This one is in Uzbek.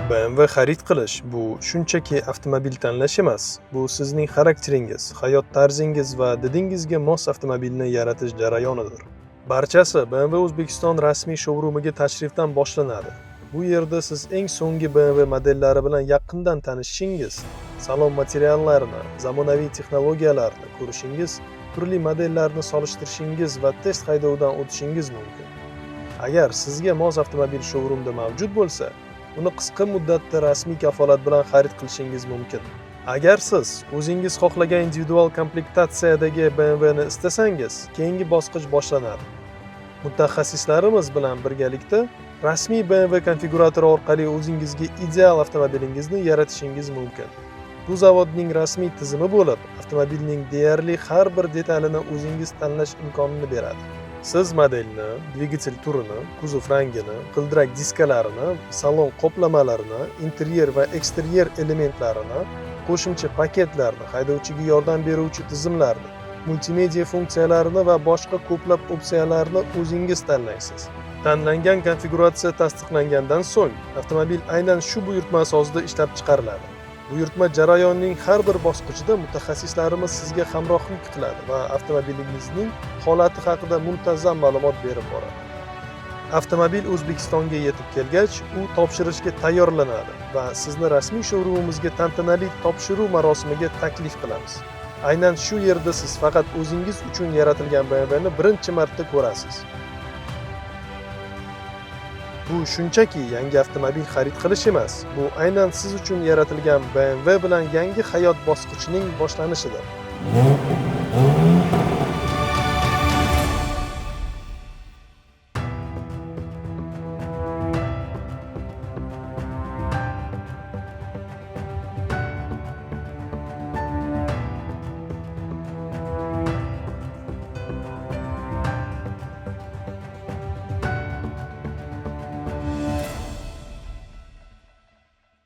BMW xarid qilish bu shunchaki avtomobil tanlash emas. Bu sizning xarakteringiz, hayot tarzingiz va didingizga mos avtomobilni yaratish jarayonidir. Barchasi BMW O'zbekiston rasmiy showroomiga tashrifdan boshlanadi. Bu yerda siz eng so'nggi BMW modellari bilan yaqindan tanishishingiz, salon materiallarini, zamonaviy texnologiyalarni ko'rishingiz, turli modellarni solishtirishingiz va test haydovdan o'tishingiz mumkin. Agar sizga mos avtomobil showroomda mavjud bo'lsa, uni qisqa muddatda rasmiy kafolat bilan xarid qilishingiz mumkin. Agar siz o'zingiz xohlagan individual komplektatsiyadagi BMW ni istasangiz, keyingi bosqich boshlanadi. Mutaxassislarimiz bilan birgalikda rasmiy BMW konfiguratori orqali o'zingizga ideal avtomobilingizni yaratishingiz mumkin. Bu zavodning rasmiy tizimi bo'lib, avtomobilning deyarli har bir detalini o'zingiz tanlash imkonini beradi. Siz modelni, dvigatel turini, kuzov rangini, g'ildirak diskalarini, salon qoplamalarini, interyer va eksteryer elementlarini, qo'shimcha paketlarni, haydovchiga yordam beruvchi tizimlarni, multimedia funksiyalarini va boshqa ko'plab opsiyalarni o'zingiz tanlaysiz. Tanlangan konfiguratsiya tasdiqlangandan so'ng, avtomobil aynan shu buyurtma asosida ishlab chiqariladi. Buyurtma jarayonining har bir bosqichida mutaxassislarimiz sizga hamrohlik qiladi va avtomobilingizning holati haqida muntazam ma'lumot berib boradi. Avtomobil O'zbekistonga yetib kelgach, u topshirishga tayyorlanadi va sizni rasmiy showroomimizga tantanali topshiruv marosimiga taklif qilamiz. Aynan shu yerda siz faqat o'zingiz uchun yaratilgan BMW ni birinchi marta ko'rasiz. Bu shunchaki yangi avtomobil xarid qilish emas, bu aynan siz uchun yaratilgan BMW bilan yangi hayot bosqichining boshlanishidir.